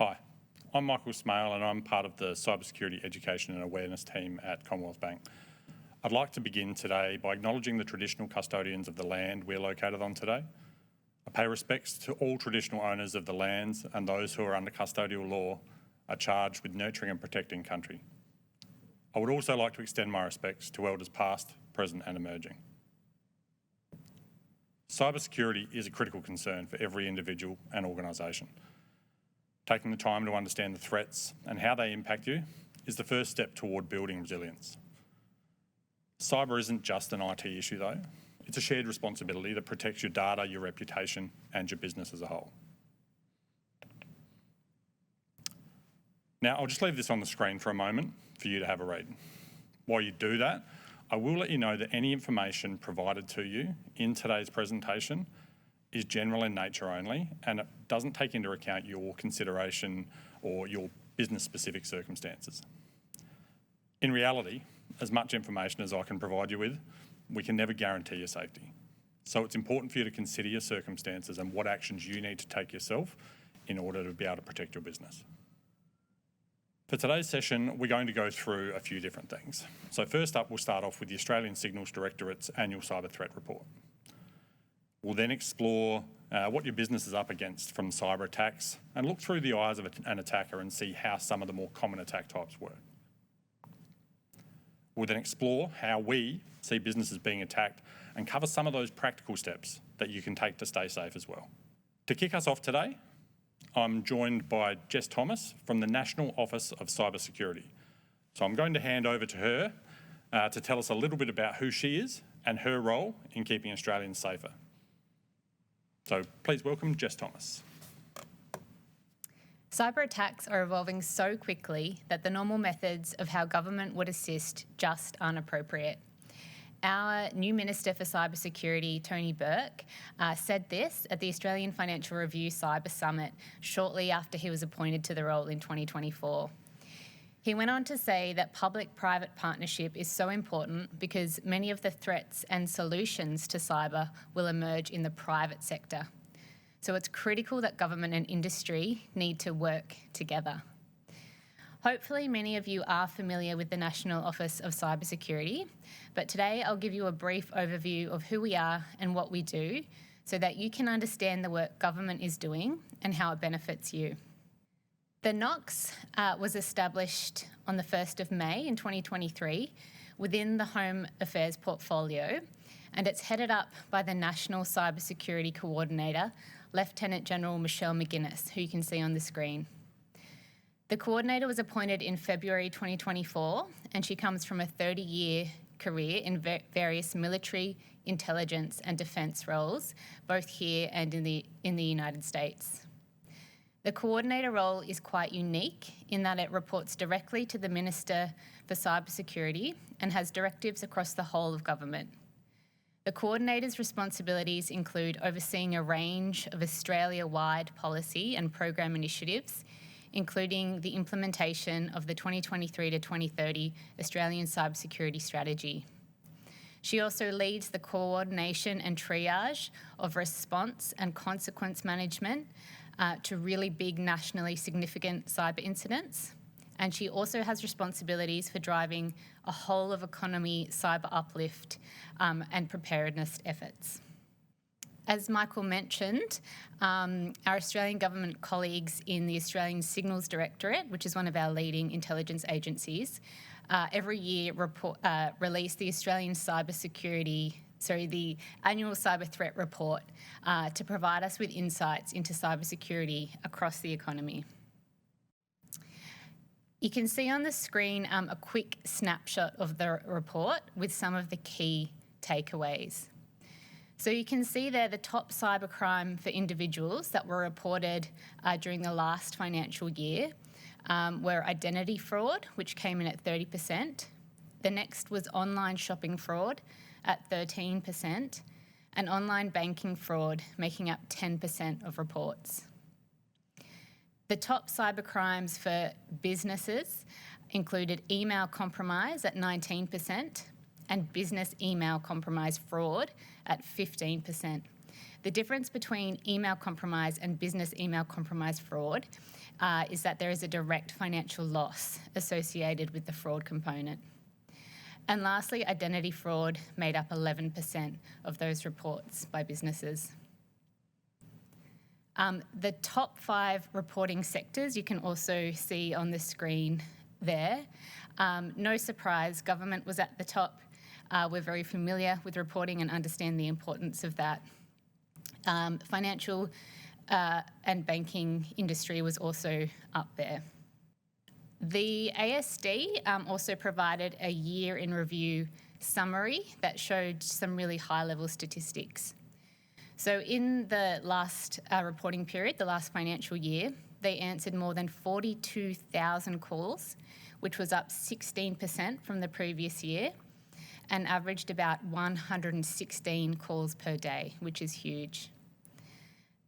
Hi, I'm Michael Smale and I'm part of the Cybersecurity Education and Awareness team at CommBank. I'd like to begin today by acknowledging the traditional custodians of the land we're located on today. I pay respects to all traditional owners of the lands and those who are under custodial law are charged with nurturing and protecting country. I would also like to extend my respects to elders past, present and emerging. Cybersecurity is a critical concern for every individual and organisation. Taking the time to understand the threats and how they impact you is the first step toward building resilience. Cyber isn't just an IT issue though, it's a shared responsibility that protects your data, your reputation and your business as a whole. Now I'll just leave this on the screen for a moment for you to have a read. While you do that, I will let you know that any information provided to you in today's presentation is general in nature only and it doesn't take into account your consideration or your business-specific circumstances. In reality, as much information as I can provide you with, we can never guarantee your safety. So it's important for you to consider your circumstances and what actions you need to take yourself in order to be able to protect your business. For today's session, we're going to go through a few different things. So first up, we'll start off with the Australian Signals Directorate's annual cyber threat report. We'll then explore what your business is up against from cyber attacks and look through the eyes of an attacker and see how some of the more common attack types work. We'll then explore how we see businesses being attacked and cover some of those practical steps that you can take to stay safe as well. To kick us off today, I'm joined by Jess Thomas from the National Office of Cybersecurity. So I'm going to hand over to her to tell us a little bit about who she is and her role in keeping Australians safer. So please welcome Jess Thomas. Cyber attacks are evolving so quickly that the normal methods of how government would assist just aren't appropriate. Our new Minister for Cybersecurity, Tony Burke, said this at the Australian Financial Review Cyber Summit shortly after he was appointed to the role in 2024. He went on to say that public-private partnership is so important because many of the threats and solutions to cyber will emerge in the private sector. So it's critical that government and industry need to work together. Hopefully many of you are familiar with the National Office of Cybersecurity, but today I'll give you a brief overview of who we are and what we do so that you can understand the work government is doing and how it benefits you. The NOCS was established on the 1st of May in 2023 within the Home Affairs portfolio, and it's headed up by the National Cybersecurity Coordinator, Lieutenant General Michelle McGuinness, who you can see on the screen. The coordinator was appointed in February 2024, and she comes from a 30-year career in various military, intelligence and defence roles, both here and in the United States. The coordinator role is quite unique in that it reports directly to the Minister for Cybersecurity and has directives across the whole of government. The coordinator's responsibilities include overseeing a range of Australia-wide policy and program initiatives, including the implementation of the 2023 to 2030 Australian Cybersecurity Strategy. She also leads the coordination and triage of response and consequence management to really big nationally significant cyber incidents. And she also has responsibilities for driving a whole of economy cyber uplift and preparedness efforts. As Michael mentioned, our Australian government colleagues in the Australian Signals Directorate, which is one of our leading intelligence agencies, every year release the the annual cyber threat report to provide us with insights into cybersecurity across the economy. You can see on the screen a quick snapshot of the report with some of the key takeaways. So you can see there the top cybercrime for individuals that were reported during the last financial year were identity fraud, which came in at 30%. The next was online shopping fraud at 13%, and online banking fraud making up 10% of reports. The top cybercrimes for businesses included email compromise at 19% and business email compromise fraud at 15%. The difference between email compromise and business email compromise fraud is that there is a direct financial loss associated with the fraud component. And lastly, identity fraud made up 11% of those reports by businesses. The top 5 reporting sectors you can also see on the screen there. No surprise, government was at the top. We're very familiar with reporting and understand the importance of that. Financial and banking industry was also up there. The ASD also provided a year in review summary that showed some really high-level statistics. So in the last reporting period, the last financial year, they answered more than 42,000 calls, which was up 16% from the previous year, and averaged about 116 calls per day, which is huge.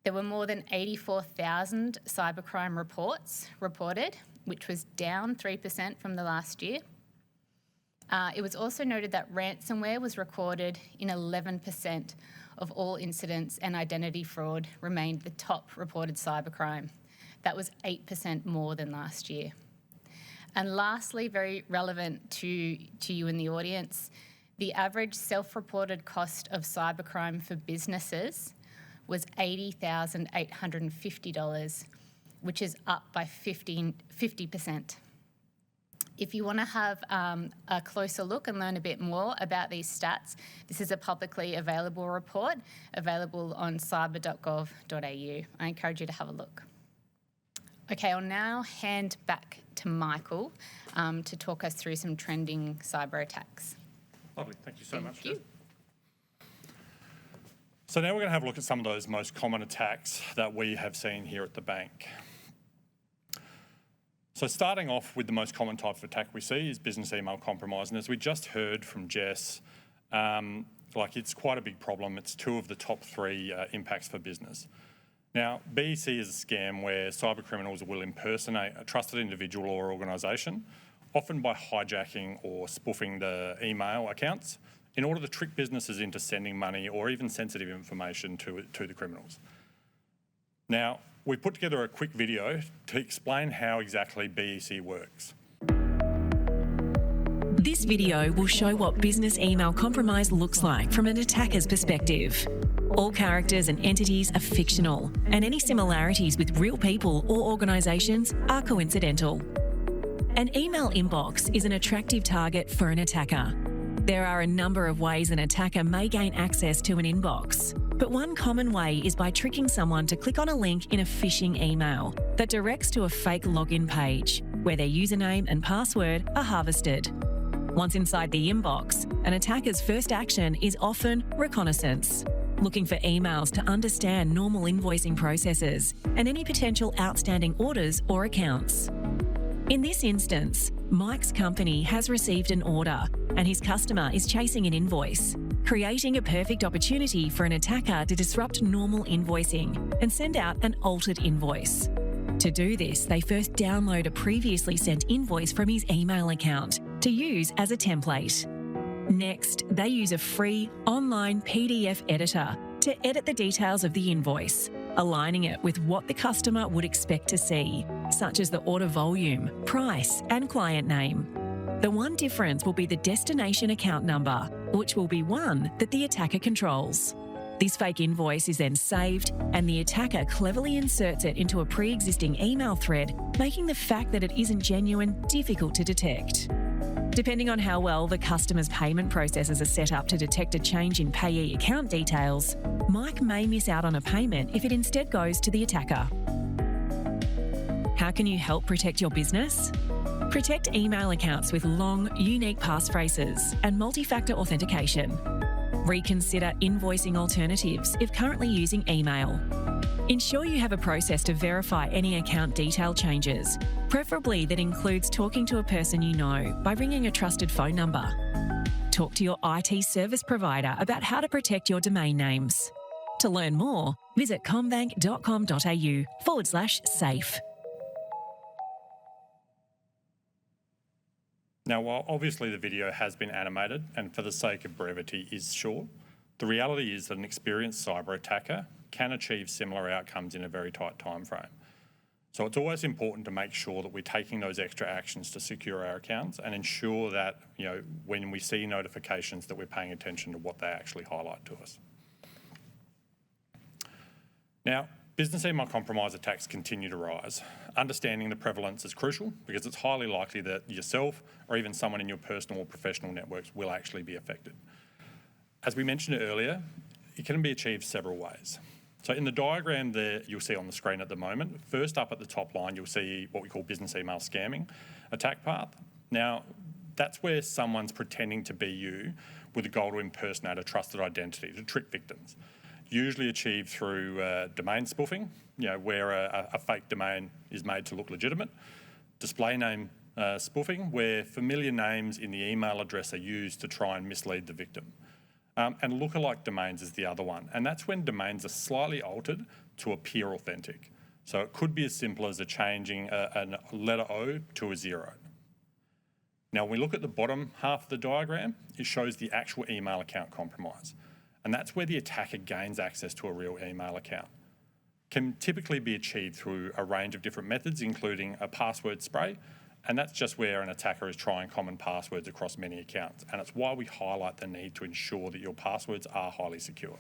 There were more than 84,000 cybercrime reports reported, which was down 3% from the last year. It was also noted that ransomware was recorded in 11% of all incidents, and identity fraud remained the top reported cybercrime. That was 8% more than last year. And lastly, very relevant to you in the audience, the average self-reported cost of cybercrime for businesses was $80,850, which is up by 50%. If you want to have a closer look and learn a bit more about these stats, this is a publicly available report available on cyber.gov.au. I encourage you to have a look. Okay, I'll now hand back to Michael to talk us through some trending cyber attacks. Lovely, thank you so much. Thank you. So now we're going to have a look at some of those most common attacks that we have seen here at the bank. So starting off with the most common type of attack we see is business email compromise. And as we just heard from Jess, it's quite a big problem. It's 2 of the top 3 impacts for business. Now, BEC is a scam where cyber criminals will impersonate a trusted individual or organisation, often by hijacking or spoofing the email accounts in order to trick businesses into sending money or even sensitive information to the criminals. Now, we put together a quick video to explain how exactly BEC works. This video will show what business email compromise looks like from an attacker's perspective. All characters and entities are fictional, and any similarities with real people or organisations are coincidental. An email inbox is an attractive target for an attacker. There are a number of ways an attacker may gain access to an inbox, but one common way is by tricking someone to click on a link in a phishing email that directs to a fake login page where their username and password are harvested. Once inside the inbox, an attacker's first action is often reconnaissance, looking for emails to understand normal invoicing processes and any potential outstanding orders or accounts. In this instance, Mike's company has received an order and his customer is chasing an invoice, creating a perfect opportunity for an attacker to disrupt normal invoicing and send out an altered invoice. To do this, they first download a previously sent invoice from his email account to use as a template. Next, they use a free online PDF editor to edit the details of the invoice, aligning it with what the customer would expect to see, such as the order volume, price, and client name. The one difference will be the destination account number, which will be one that the attacker controls. This fake invoice is then saved, and the attacker cleverly inserts it into a pre-existing email thread, making the fact that it isn't genuine difficult to detect. Depending on how well the customer's payment processes are set up to detect a change in payee account details, Mike may miss out on a payment if it instead goes to the attacker. How can you help protect your business? Protect email accounts with long, unique passphrases and multi-factor authentication. Reconsider invoicing alternatives if currently using email. Ensure you have a process to verify any account detail changes, preferably that includes talking to a person you know by ringing a trusted phone number. Talk to your IT service provider about how to protect your domain names. To learn more, visit commbank.com.au/safe. Now, while obviously the video has been animated and for the sake of brevity is short, The reality is that an experienced cyber attacker can achieve similar outcomes in a very tight time frame. So it's always important to make sure that we're taking those extra actions to secure our accounts and ensure that, when we see notifications, that we're paying attention to what they actually highlight to us. Now, business email compromise attacks continue to rise. Understanding the prevalence is crucial because it's highly likely that yourself or even someone in your personal or professional networks will actually be affected. As we mentioned earlier, it can be achieved several ways. So in the diagram there you'll see on the screen at the moment, first up at the top line you'll see what we call business email scamming attack path. Now, that's where someone's pretending to be you with a goal to impersonate a trusted identity to trick victims. Usually achieved through domain spoofing, where a fake domain is made to look legitimate. Display name spoofing, where familiar names in the email address are used to try and mislead the victim. And lookalike domains is the other one. And that's when domains are slightly altered to appear authentic. So it could be as simple as changing a letter O to a 0. Now, when we look at the bottom half of the diagram, it shows the actual email account compromise. And that's where the attacker gains access to a real email account. Can typically be achieved through a range of different methods, including a password spray, and that's just where an attacker is trying common passwords across many accounts. And it's why we highlight the need to ensure that your passwords are highly secure.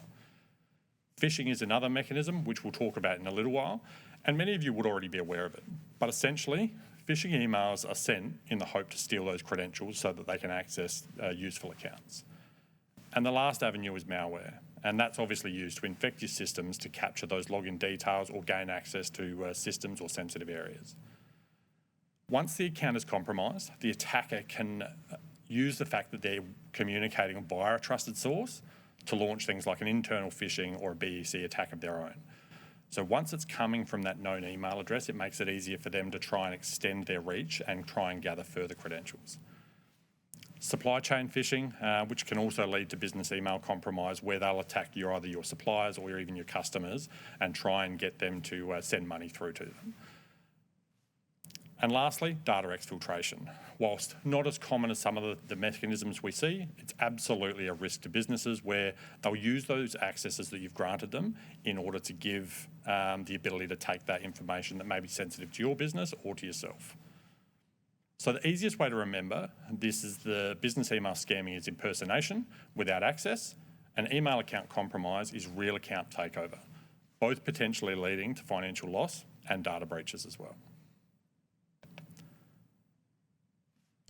Phishing is another mechanism, which we'll talk about in a little while, and many of you would already be aware of it. But essentially, phishing emails are sent in the hope to steal those credentials so that they can access useful accounts. And the last avenue is malware, and that's obviously used to infect your systems to capture those login details or gain access to systems or sensitive areas. Once the account is compromised, the attacker can use the fact that they're communicating via a trusted source to launch things like an internal phishing or a BEC attack of their own. So once it's coming from that known email address, it makes it easier for them to try and extend their reach and try and gather further credentials. Supply chain phishing, which can also lead to business email compromise, where they'll attack either your suppliers or even your customers and try and get them to send money through to them. And lastly, data exfiltration. Whilst not as common as some of the mechanisms we see, it's absolutely a risk to businesses where they'll use those accesses that you've granted them in order to give the ability to take that information that may be sensitive to your business or to yourself. So the easiest way to remember this is the business email scamming is impersonation without access, and email account compromise is real account takeover, both potentially leading to financial loss and data breaches as well.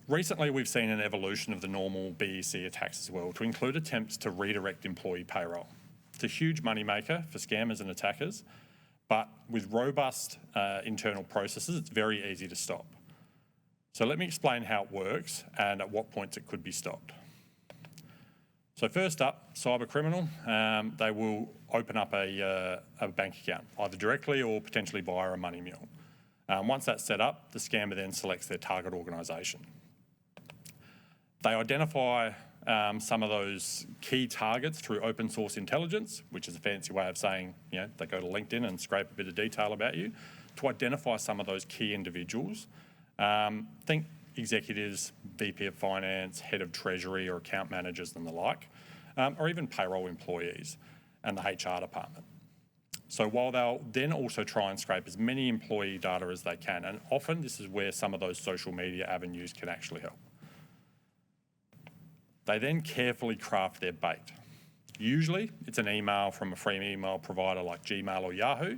Recently, we've seen an evolution of the normal BEC attacks as well to include attempts to redirect employee payroll. It's a huge moneymaker for scammers and attackers, but with robust internal processes, it's very easy to stop. So let me explain how it works and at what points it could be stopped. So first up, cyber criminal, they will open up a bank account, either directly or potentially via a money mule. Once that's set up, the scammer then selects their target organisation. They identify some of those key targets through open source intelligence, which is a fancy way of saying, they go to LinkedIn and scrape a bit of detail about you to identify some of those key individuals. Think executives, VP of Finance, Head of Treasury or account managers and the like, or even payroll employees and the HR department. So while they'll then also try and scrape as many employee data as they can, and often this is where some of those social media avenues can actually help. They then carefully craft their bait. Usually it's an email from a free email provider like Gmail or Yahoo,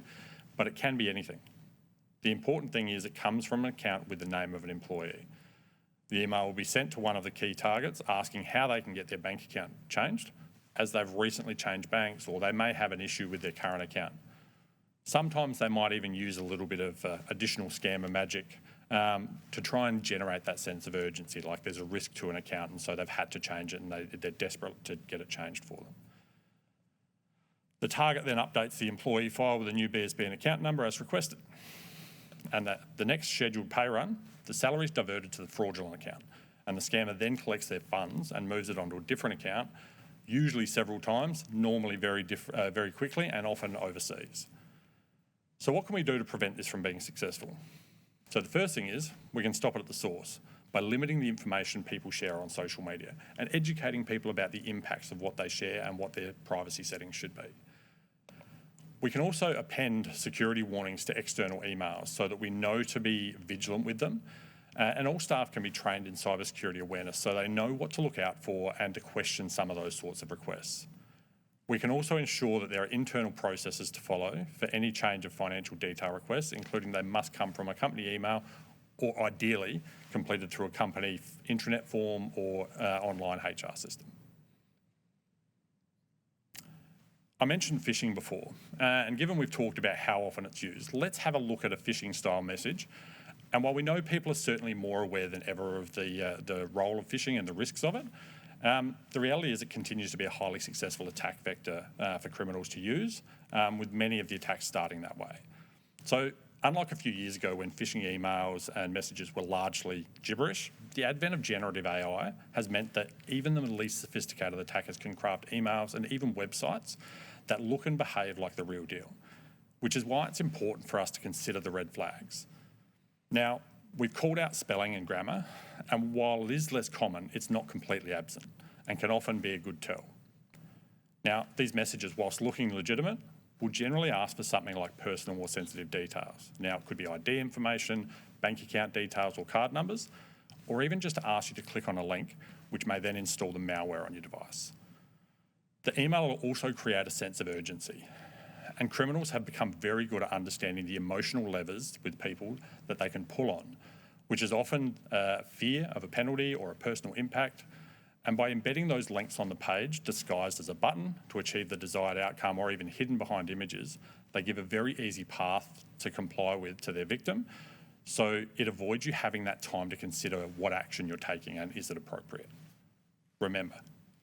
but it can be anything. The important thing is it comes from an account with the name of an employee. The email will be sent to one of the key targets asking how they can get their bank account changed, as they've recently changed banks or they may have an issue with their current account. Sometimes they might even use a little bit of additional scammer magic to try and generate that sense of urgency, like there's a risk to an account and so they've had to change it and they're desperate to get it changed for them. The target then updates the employee file with a new BSB and account number as requested. And the next scheduled pay run, the salary is diverted to the fraudulent account and the scammer then collects their funds and moves it onto a different account, usually several times, normally very quickly and often overseas. So what can we do to prevent this from being successful? So the first thing is we can stop it at the source by limiting the information people share on social media and educating people about the impacts of what they share and what their privacy settings should be. We can also append security warnings to external emails so that we know to be vigilant with them. And all staff can be trained in cybersecurity awareness so they know what to look out for and to question some of those sorts of requests. We can also ensure that there are internal processes to follow for any change of financial detail requests, including they must come from a company email or ideally completed through a company intranet form or online HR system. I mentioned phishing before, and given we've talked about how often it's used, let's have a look at a phishing style message. And while we know people are certainly more aware than ever of the role of phishing and the risks of it, the reality is it continues to be a highly successful attack vector for criminals to use, with many of the attacks starting that way. So unlike a few years ago when phishing emails and messages were largely gibberish, the advent of generative AI has meant that even the least sophisticated attackers can craft emails and even websites that look and behave like the real deal, which is why it's important for us to consider the red flags. Now, we've called out spelling and grammar, and while it is less common, it's not completely absent and can often be a good tell. Now, these messages, whilst looking legitimate, will generally ask for something like personal or sensitive details. Now, it could be ID information, bank account details or card numbers, or even just to ask you to click on a link, which may then install the malware on your device. The email will also create a sense of urgency, and criminals have become very good at understanding the emotional levers with people that they can pull on, which is often fear of a penalty or a personal impact. And by embedding those links on the page disguised as a button to achieve the desired outcome or even hidden behind images, they give a very easy path to comply with to their victim. So it avoids you having that time to consider what action you're taking and is it appropriate. Remember,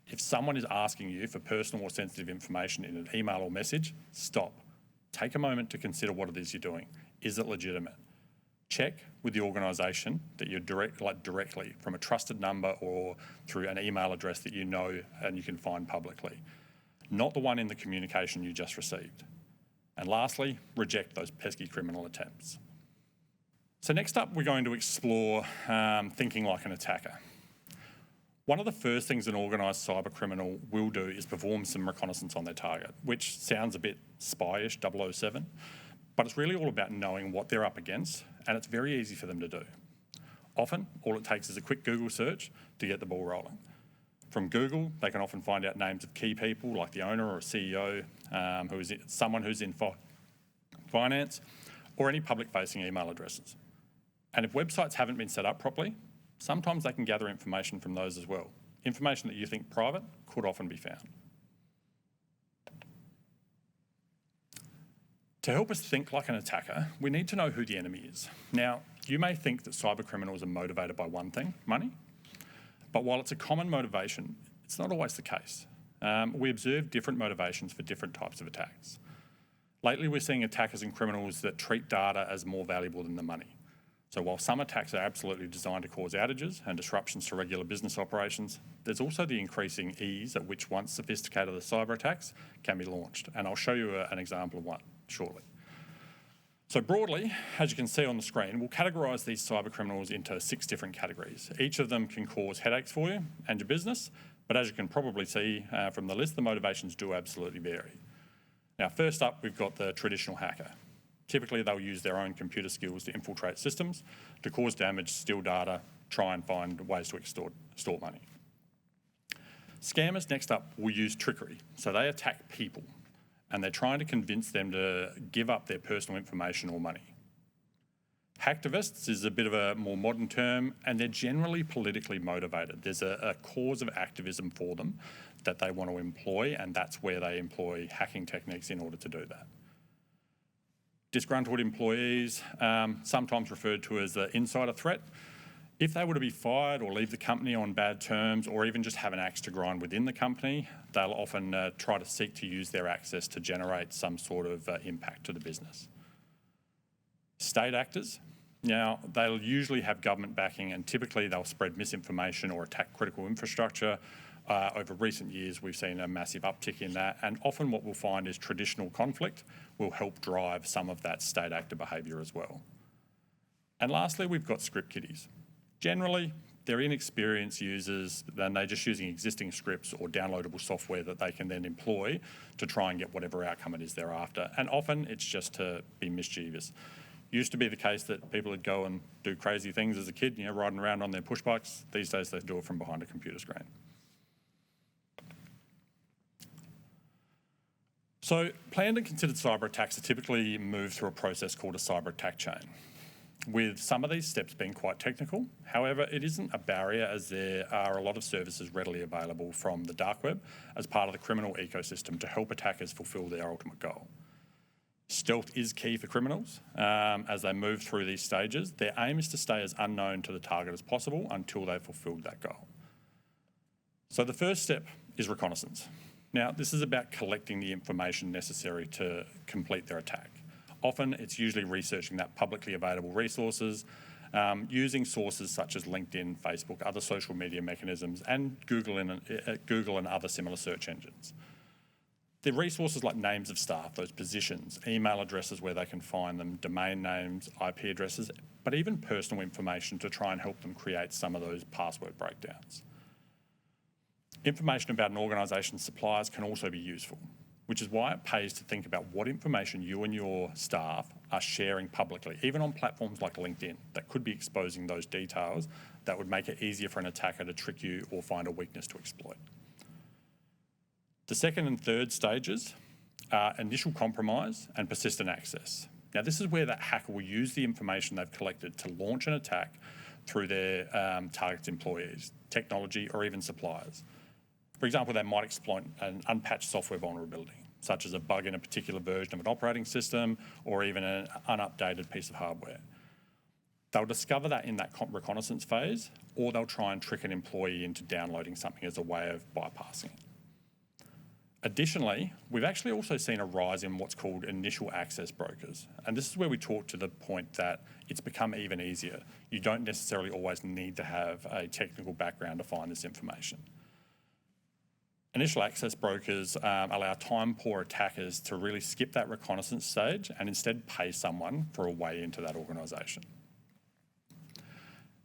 if someone is asking you for personal or sensitive information in an email or message, stop. Take a moment to consider what it is you're doing. Is it legitimate? Check with the organisation that you're directly from a trusted number or through an email address that you know and you can find publicly, not the one in the communication you just received. And lastly, reject those pesky criminal attempts. So next up, we're going to explore thinking like an attacker. One of the first things an organised cyber criminal will do is perform some reconnaissance on their target, which sounds a bit spy-ish, 007, but it's really all about knowing what they're up against, and it's very easy for them to do. Often, all it takes is a quick Google search to get the ball rolling. From Google, they can often find out names of key people like the owner or CEO, who is someone who's in finance, or any public-facing email addresses. And if websites haven't been set up properly, sometimes they can gather information from those as well. Information that you think private could often be found. To help us think like an attacker, we need to know who the enemy is. Now, you may think that cyber criminals are motivated by one thing, money, but while it's a common motivation, it's not always the case. We observe different motivations for different types of attacks. Lately, we're seeing attackers and criminals that treat data as more valuable than the money. So while some attacks are absolutely designed to cause outages and disruptions to regular business operations, there's also the increasing ease at which once sophisticated the cyber attacks can be launched. And I'll show you an example of one shortly. So broadly, as you can see on the screen, we'll categorise these cyber criminals into 6 different categories. Each of them can cause headaches for you and your business, but as you can probably see from the list, the motivations do absolutely vary. Now, first up, we've got the traditional hacker. Typically, they'll use their own computer skills to infiltrate systems, to cause damage, steal data, try and find ways to extort money. Scammers, next up, will use trickery. So they attack people, and they're trying to convince them to give up their personal information or money. Hacktivists is a bit of a more modern term, and they're generally politically motivated. There's a cause of activism for them that they want to employ, and that's where they employ hacking techniques in order to do that. Disgruntled employees, sometimes referred to as the insider threat. If they were to be fired or leave the company on bad terms or even just have an axe to grind within the company, they'll often try to seek to use their access to generate some sort of impact to the business. State actors, now they'll usually have government backing and typically they'll spread misinformation or attack critical infrastructure. Over recent years, we've seen a massive uptick in that, and often what we'll find is traditional conflict will help drive some of that state actor behaviour as well. And lastly, we've got script kiddies. Generally, they're inexperienced users, then they're just using existing scripts or downloadable software that they can then employ to try and get whatever outcome it is they're after. And often it's just to be mischievous. Used to be the case that people would go and do crazy things as a kid, riding around on their push bikes. These days they do it from behind a computer screen. So planned and considered cyber attacks are typically moved through a process called a cyber attack chain, with some of these steps being quite technical. However, it isn't a barrier, as there are a lot of services readily available from the dark web as part of the criminal ecosystem to help attackers fulfil their ultimate goal. Stealth is key for criminals as they move through these stages. Their aim is to stay as unknown to the target as possible until they've fulfilled that goal. So the first step is reconnaissance. Now, this is about collecting the information necessary to complete their attack. Often, it's usually researching that publicly available resources, using sources such as LinkedIn, Facebook, other social media mechanisms, and Google and other similar search engines. The resources like names of staff, those positions, email addresses where they can find them, domain names, IP addresses, but even personal information to try and help them create some of those password breakdowns. Information about an organisation's suppliers can also be useful, which is why it pays to think about what information you and your staff are sharing publicly, even on platforms like LinkedIn, that could be exposing those details that would make it easier for an attacker to trick you or find a weakness to exploit. The second and third stages are initial compromise and persistent access. Now, this is where that hacker will use the information they've collected to launch an attack through their target's employees, technology, or even suppliers. For example, they might exploit an unpatched software vulnerability, such as a bug in a particular version of an operating system or even an unupdated piece of hardware. They'll discover that in that reconnaissance phase, or they'll try and trick an employee into downloading something as a way of bypassing it. Additionally, we've actually also seen a rise in what's called initial access brokers. And this is where we talk to the point that it's become even easier. You don't necessarily always need to have a technical background to find this information. Initial access brokers allow time-poor attackers to really skip that reconnaissance stage and instead pay someone for a way into that organisation.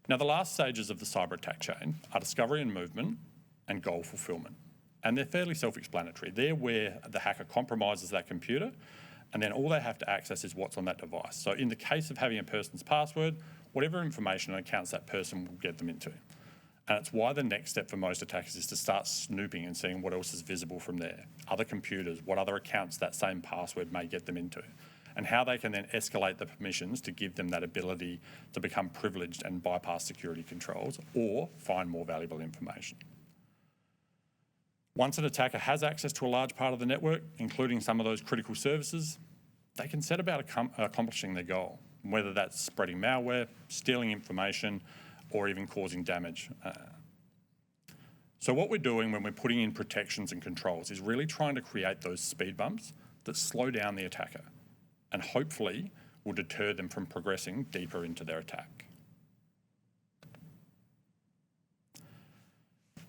Now, the last stages of the cyber attack chain are discovery and movement and goal fulfilment. And they're fairly self-explanatory. They're where the hacker compromises that computer, and then all they have to access is what's on that device. So in the case of having a person's password, whatever information and accounts that person will get them into. And it's why the next step for most attackers is to start snooping and seeing what else is visible from there. Other computers, what other accounts that same password may get them into, and how they can then escalate the permissions to give them that ability to become privileged and bypass security controls or find more valuable information. Once an attacker has access to a large part of the network, including some of those critical services, they can set about accomplishing their goal, whether that's spreading malware, stealing information, or even causing damage. So what we're doing when we're putting in protections and controls is really trying to create those speed bumps that slow down the attacker and hopefully will deter them from progressing deeper into their attack.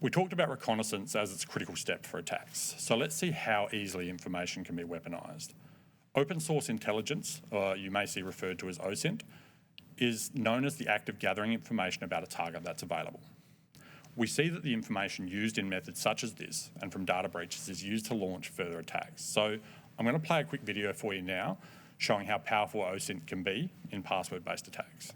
We talked about reconnaissance as its critical step for attacks. So let's see how easily information can be weaponised. Open source intelligence, or you may see referred to as OSINT, is known as the act of gathering information about a target that's available. We see that the information used in methods such as this and from data breaches is used to launch further attacks. So I'm going to play a quick video for you now showing how powerful OSINT can be in password-based attacks.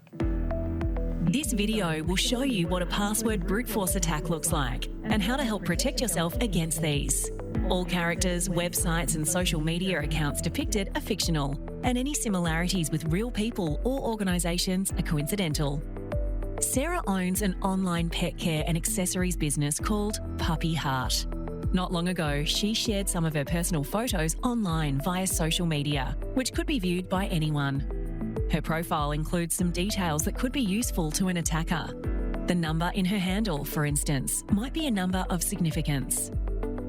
This video will show you what a password brute force attack looks like and how to help protect yourself against these. All characters, websites and social media accounts depicted are fictional, and any similarities with real people or organisations are coincidental. Sarah owns an online pet care and accessories business called Puppy Heart. Not long ago, she shared some of her personal photos online via social media, which could be viewed by anyone. Her profile includes some details that could be useful to an attacker. The number in her handle, for instance, might be a number of significance.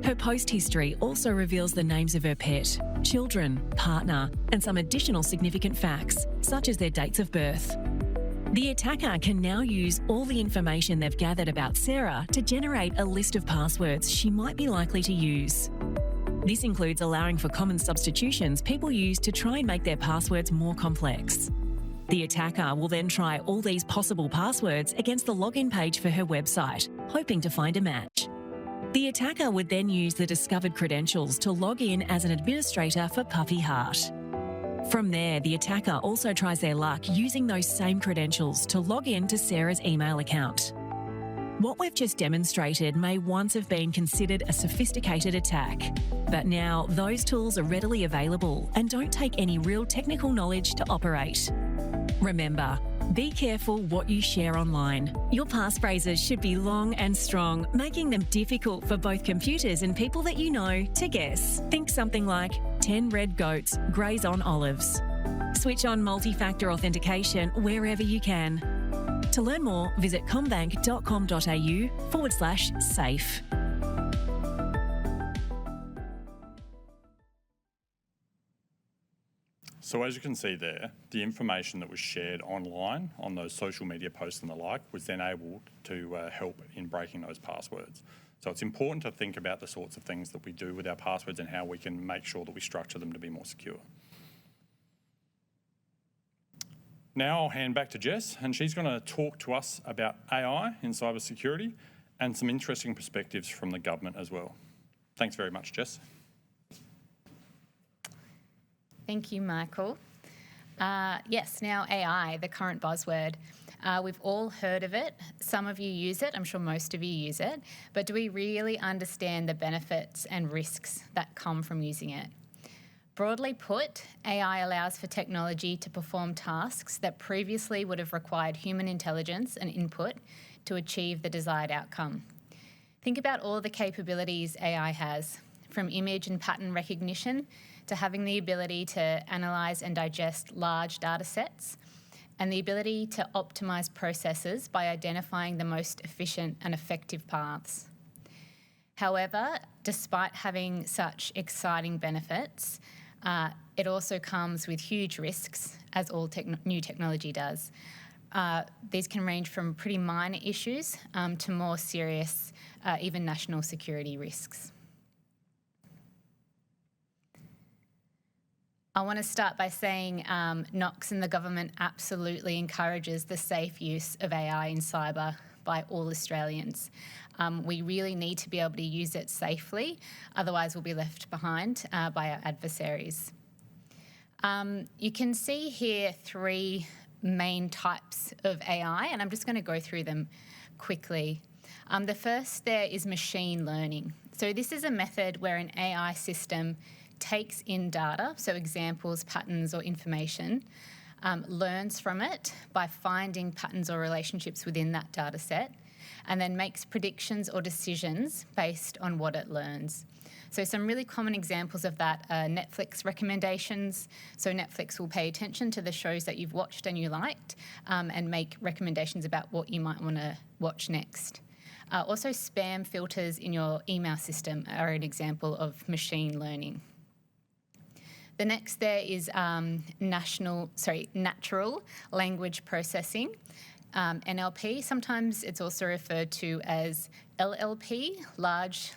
Her post history also reveals the names of her pet, children, partner, and some additional significant facts, such as their dates of birth. The attacker can now use all the information they've gathered about Sarah to generate a list of passwords she might be likely to use. This includes allowing for common substitutions people use to try and make their passwords more complex. The attacker will then try all these possible passwords against the login page for her website, hoping to find a match. The attacker would then use the discovered credentials to log in as an administrator for Puffy Heart. From there, the attacker also tries their luck using those same credentials to log in to Sarah's email account. What we've just demonstrated may once have been considered a sophisticated attack, but now those tools are readily available and don't take any real technical knowledge to operate. Remember, be careful what you share online. Your passphrases should be long and strong, making them difficult for both computers and people that you know to guess. Think something like 10 red goats graze on olives. Switch on multi-factor authentication wherever you can. To learn more, visit commbank.com.au/safe. So as you can see there, the information that was shared online on those social media posts and the like was then able to help in breaking those passwords. So it's important to think about the sorts of things that we do with our passwords and how we can make sure that we structure them to be more secure. Now I'll hand back to Jess, and she's going to talk to us about AI in cybersecurity and some interesting perspectives from the government as well. Thanks very much, Jess. Thank you, Michael. Yes, now AI, the current buzzword. We've all heard of it. Some of you use it. I'm sure most of you use it. But do we really understand the benefits and risks that come from using it? Broadly put, AI allows for technology to perform tasks that previously would have required human intelligence and input to achieve the desired outcome. Think about all the capabilities AI has, from image and pattern recognition to having the ability to analyse and digest large data sets, and the ability to optimise processes by identifying the most efficient and effective paths. However, despite having such exciting benefits, it also comes with huge risks, as all new technology does. These can range from pretty minor issues to more serious, even national security risks. I want to start by saying NOCS and the government absolutely encourages the safe use of AI in cyber by all Australians. We really need to be able to use it safely, otherwise we'll be left behind by our adversaries. You can see here three main types of AI, and I'm just going to go through them quickly. The first there is machine learning. So this is a method where an AI system takes in data, so examples, patterns or information, learns from it by finding patterns or relationships within that data set, and then makes predictions or decisions based on what it learns. So some really common examples of that are Netflix recommendations. So Netflix will pay attention to the shows that you've watched and you liked and make recommendations about what you might want to watch next. Also, spam filters in your email system are an example of machine learning. The next there is natural language processing, NLP. Sometimes it's also referred to as LLP, large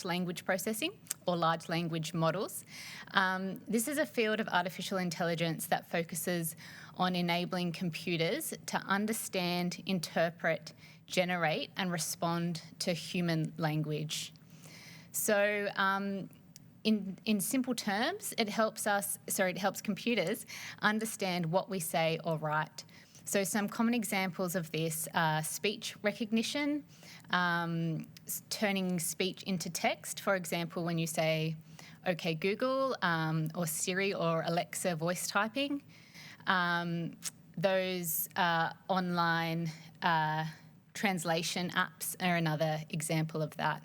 language processing, or large language models. This is a field of artificial intelligence that focuses on enabling computers to understand, interpret, generate and respond to human language. So in simple terms, it helps computers understand what we say or write. So some common examples of this are speech recognition, turning speech into text. For example, when you say, "Okay, Google," or Siri or Alexa voice typing. Those online translation apps are another example of that.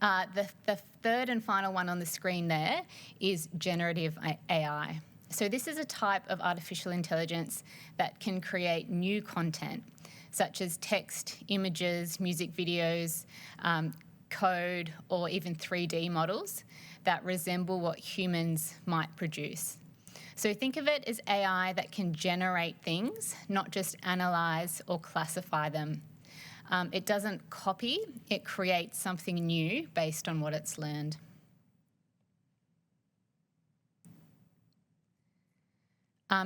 The third and final one on the screen there is generative AI. So this is a type of artificial intelligence that can create new content, such as text, images, music videos, code, or even 3D models that resemble what humans might produce. So think of it as AI that can generate things, not just analyse or classify them. It doesn't copy, it creates something new based on what it's learned.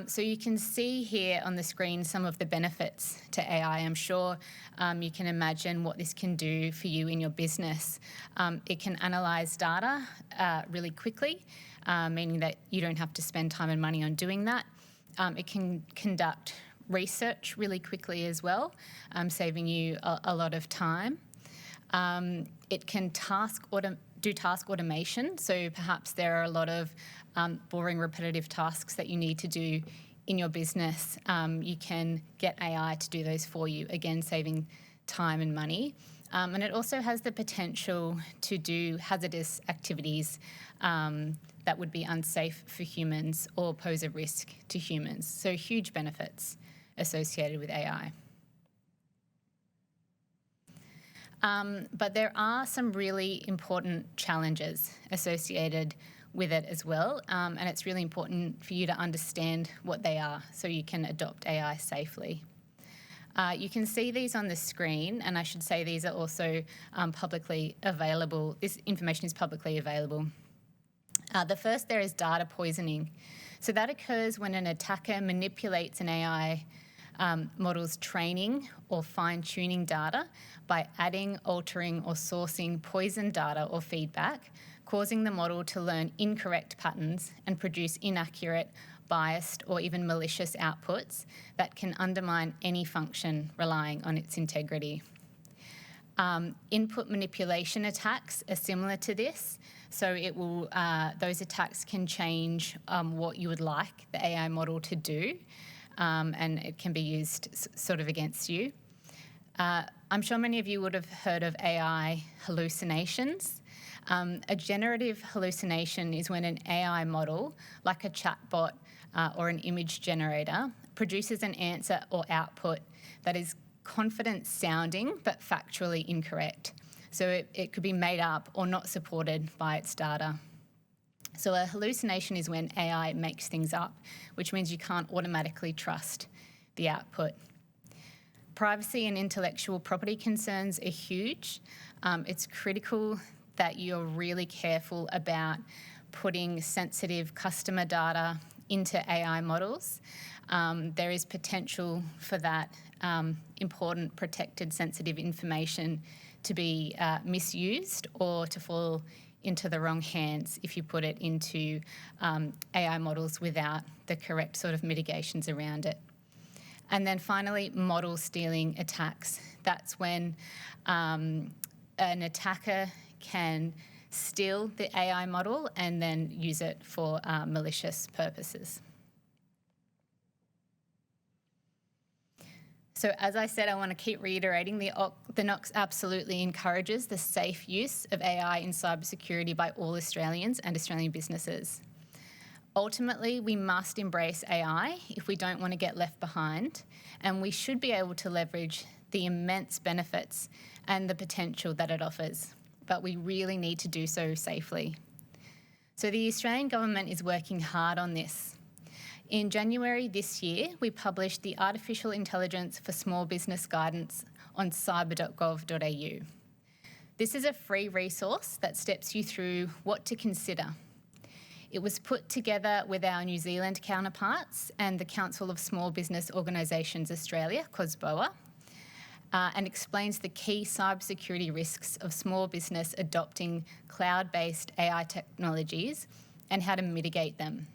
So you can see here on the screen some of the benefits to AI. I'm sure you can imagine what this can do for you in your business. It can analyse data really quickly, meaning that you don't have to spend time and money on doing that. It can conduct research really quickly as well, saving you a lot of time. It can do task automation, so perhaps there are a lot of boring, repetitive tasks that you need to do in your business. You can get AI to do those for you, again, saving time and money. And it also has the potential to do hazardous activities that would be unsafe for humans or pose a risk to humans. So huge benefits associated with AI. But there are some really important challenges associated with it as well, and it's really important for you to understand what they are so you can adopt AI safely. You can see these on the screen, and I should say these are also publicly available. This information is publicly available. The first there is data poisoning. So that occurs when an attacker manipulates an AI model's training or fine-tuning data by adding, altering or sourcing poison data or feedback, causing the model to learn incorrect patterns and produce inaccurate, biased or even malicious outputs that can undermine any function relying on its integrity. Input manipulation attacks are similar to this. So it will, those attacks can change what you would like the AI model to do, and it can be used sort of against you. I'm sure many of you would have heard of AI hallucinations. A generative hallucination is when an AI model, like a chatbot or an image generator, produces an answer or output that is confident sounding but factually incorrect. So it could be made up or not supported by its data. So a hallucination is when AI makes things up, which means you can't automatically trust the output. Privacy and intellectual property concerns are huge. It's critical that you're really careful about putting sensitive customer data into AI models. There is potential for that important, protected, sensitive information to be misused or to fall into the wrong hands if you put it into AI models without the correct sort of mitigations around it. And then finally, model stealing attacks. That's when an attacker can steal the AI model and then use it for malicious purposes. So as I said, I want to keep reiterating the NOCS absolutely encourages the safe use of AI in cybersecurity by all Australians and Australian businesses. Ultimately, we must embrace AI if we don't want to get left behind, and we should be able to leverage the immense benefits and the potential that it offers, but we really need to do so safely. So the Australian government is working hard on this. In January this year, we published the Artificial Intelligence for Small Business Guidance on cyber.gov.au. This is a free resource that steps you through what to consider. It was put together with our New Zealand counterparts and the Council of Small Business Organisations Australia, COSBOA, and explains the key cybersecurity risks of small business adopting cloud-based AI technologies and how to mitigate them.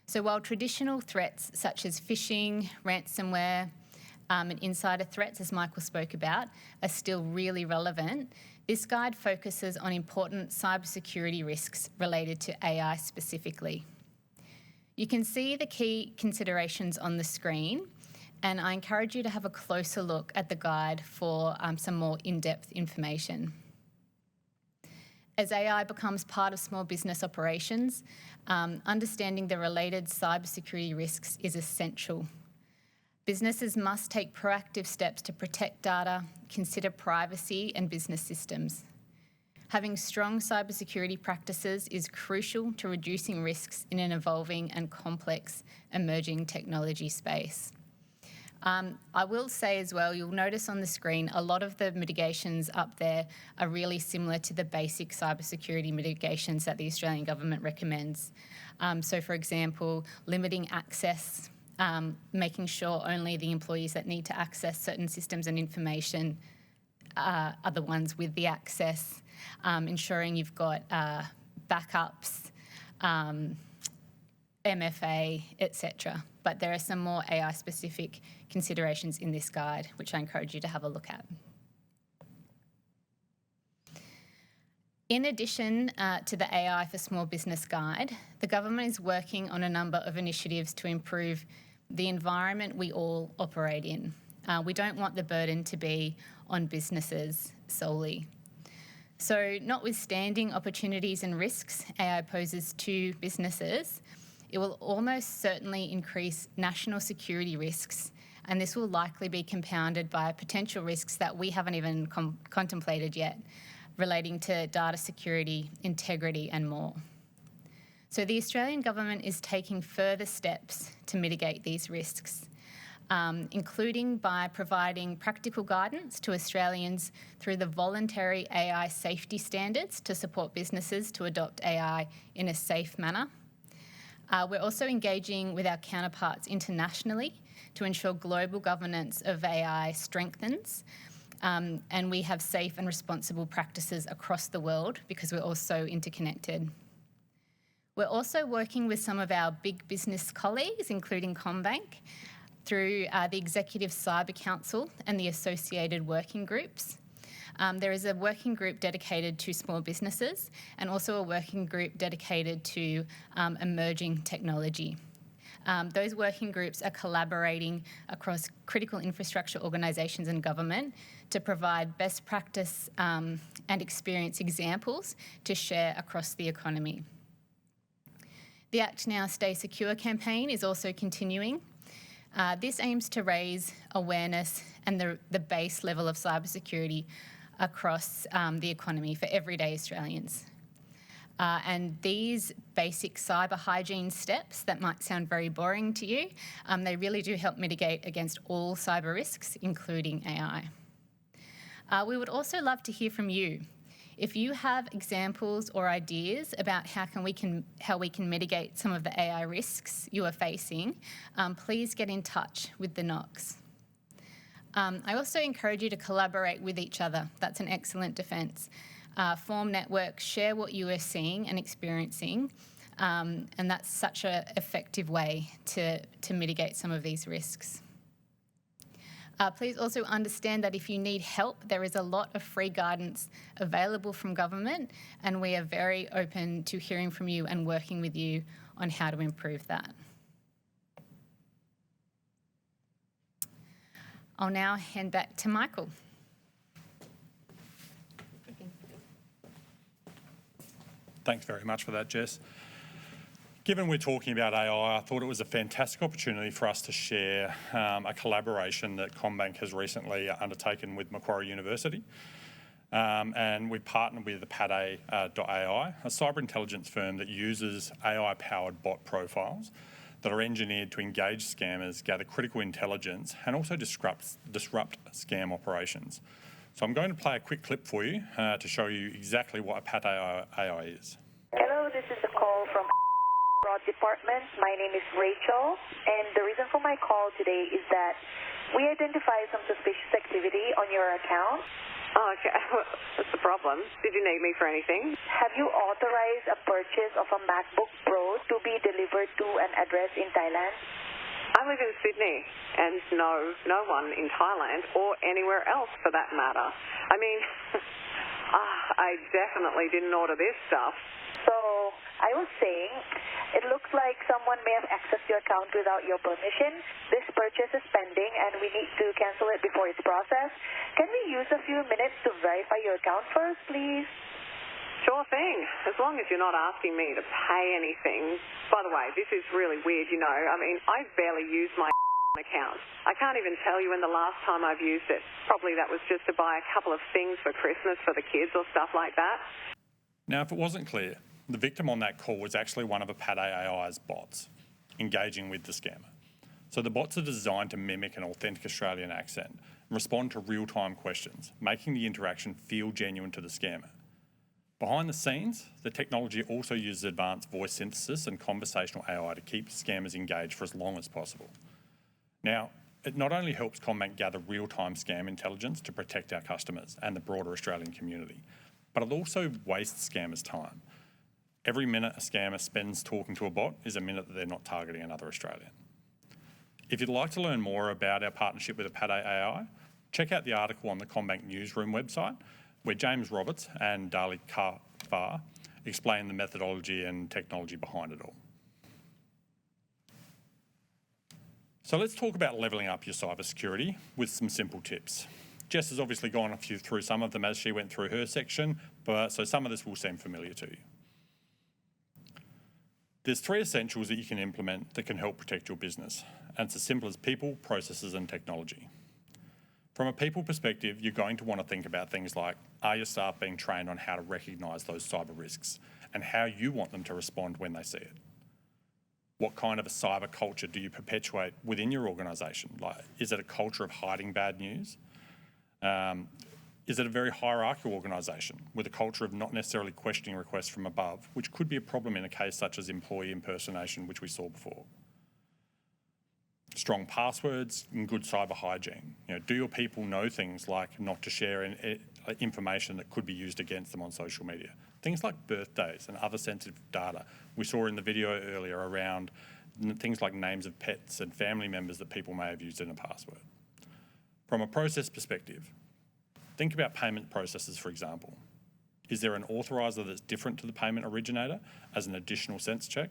So while traditional threats such as phishing, ransomware, and insider threats, as Michael spoke about, are still really relevant, this guide focuses on important cybersecurity risks related to AI specifically. You can see the key considerations on the screen, and I encourage you to have a closer look at the guide for some more in-depth information. As AI becomes part of small business operations, understanding the related cybersecurity risks is essential. Businesses must take proactive steps to protect data, consider privacy and business systems. Having strong cybersecurity practices is crucial to reducing risks in an evolving and complex emerging technology space. I will say as well, you'll notice on the screen, a lot of the mitigations up there are really similar to the basic cybersecurity mitigations that the Australian government recommends. So, for example, limiting access, making sure only the employees that need to access certain systems and information are the ones with the access, ensuring you've got backups, MFA, etc. But there are some more AI-specific considerations in this guide, which I encourage you to have a look at. In addition to the AI for Small Business Guide, the government is working on a number of initiatives to improve the environment we all operate in. We don't want the burden to be on businesses solely. So, notwithstanding opportunities and risks AI poses to businesses, it will almost certainly increase national security risks, and this will likely be compounded by potential risks that we haven't even contemplated yet, relating to data security, integrity, and more. So the Australian government is taking further steps to mitigate these risks, including by providing practical guidance to Australians through the voluntary AI safety standards to support businesses to adopt AI in a safe manner. We're also engaging with our counterparts internationally to ensure global governance of AI strengthens, and we have safe and responsible practices across the world because we're all so interconnected. We're also working with some of our big business colleagues, including CommBank, through the Executive Cyber Council and the associated working groups. There is a working group dedicated to small businesses and also a working group dedicated to emerging technology. Those working groups are collaborating across critical infrastructure organisations and government to provide best practice and experience examples to share across the economy. The Act Now Stay Secure campaign is also continuing. This aims to raise awareness and the base level of cybersecurity across the economy for everyday Australians. And these basic cyber hygiene steps that might sound very boring to you, they really do help mitigate against all cyber risks, including AI. We would also love to hear from you. If you have examples or ideas about how we can mitigate some of the AI risks you are facing, please get in touch with the NOCS. I also encourage you to collaborate with each other. That's an excellent defence. Form networks, share what you are seeing and experiencing, and that's such an effective way to mitigate some of these risks. Please also understand that if you need help, there is a lot of free guidance available from government, and we are very open to hearing from you and working with you on how to improve that. I'll now hand back to Michael. Thanks very much for that, Jess. Given we're talking about AI, I thought it was a fantastic opportunity for us to share a collaboration that CommBank has recently undertaken with Macquarie University. And we partnered with Pad.ai, a cyber intelligence firm that uses AI-powered bot profiles that are engineered to engage scammers, gather critical intelligence, and also disrupt scam operations. So I'm going to play a quick clip for you to show you exactly what a Pad.ai is. Hello, this is a call from Fraud Department. My name is Rachel, and the reason for my call today is that we identified some suspicious activity on your account. Oh, okay. What's the problem? Did you need me for anything? Have you authorized a purchase of a MacBook Pro to be delivered to an address in Thailand? I live in Sydney and know no one in Thailand or anywhere else for that matter. I mean, I definitely didn't order this stuff. So, I was saying, it looks like someone may have accessed your account without your permission. This purchase is pending and we need to cancel it before it's processed. Can we use a few minutes to verify your account first, please? Sure thing, as long as you're not asking me to pay anything. By the way, this is really weird, you know. I mean, I barely use my account. I can't even tell you when the last time I've used it. Probably that was just to buy a couple of things for Christmas for the kids or stuff like that. Now, if it wasn't clear, the victim on that call was actually one of a Pad.ai's bots engaging with the scammer. So the bots are designed to mimic an authentic Australian accent and respond to real-time questions, making the interaction feel genuine to the scammer. Behind the scenes, the technology also uses advanced voice synthesis and conversational AI to keep scammers engaged for as long as possible. Now, it not only helps CommBank gather real-time scam intelligence to protect our customers and the broader Australian community, but it also wastes scammers' time. Every minute a scammer spends talking to a bot is a minute that they're not targeting another Australian. If you'd like to learn more about our partnership with Apade AI, check out the article on the CommBank newsroom website, where James Roberts and Dali Kafar explain the methodology and technology behind it all. So let's talk about levelling up your cybersecurity with some simple tips. Jess has obviously gone through some of them as she went through her section, so some of this will seem familiar to you. There's 3 essentials that you can implement that can help protect your business, and it's as simple as people, processes and technology. From a people perspective, you're going to want to think about things like, are your staff being trained on how to recognise those cyber risks and how you want them to respond when they see it? What kind of a cyber culture do you perpetuate within your organisation? Like, is it a culture of hiding bad news? Is it a very hierarchical organisation with a culture of not necessarily questioning requests from above, which could be a problem in a case such as employee impersonation, which we saw before? Strong passwords and good cyber hygiene. Do your people know things like not to share information that could be used against them on social media? Things like birthdays and other sensitive data. We saw in the video earlier around things like names of pets and family members that people may have used in a password. From a process perspective, think about payment processes, for example. Is there an authoriser that's different to the payment originator as an additional sense check?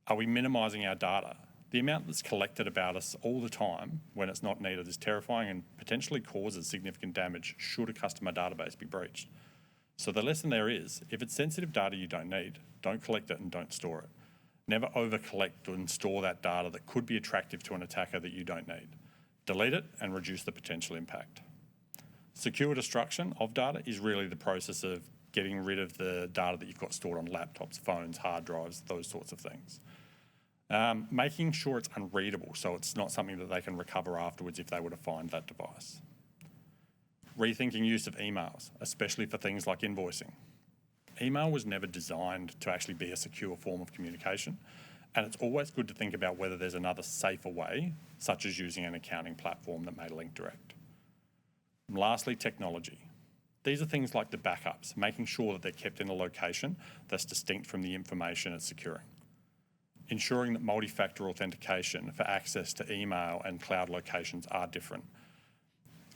Are we minimising our data? The amount that's collected about us all the time when it's not needed is terrifying and potentially causes significant damage should a customer database be breached. So the lesson there is, if it's sensitive data you don't need, don't collect it and don't store it. Never over-collect and store that data that could be attractive to an attacker that you don't need. Delete it and reduce the potential impact. Secure destruction of data is really the process of getting rid of the data that you've got stored on laptops, phones, hard drives, those sorts of things. Making sure it's unreadable, so it's not something that they can recover afterwards if they were to find that device. Rethinking use of emails, especially for things like invoicing. Email was never designed to actually be a secure form of communication, and it's always good to think about whether there's another safer way, such as using an accounting platform that may link direct. And lastly, technology. These are things like the backups, making sure that they're kept in a location that's distinct from the information it's securing. Ensuring that multi-factor authentication for access to email and cloud locations are different.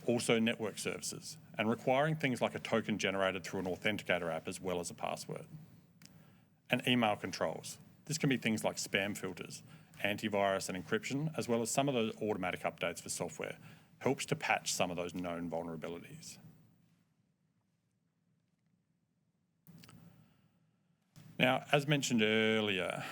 Also network services, and requiring things like a token generated through an authenticator app as well as a password. And email controls. This can be things like spam filters, antivirus and encryption, as well as some of those automatic updates for software. Helps to patch some of those known vulnerabilities. Now, as mentioned earlier,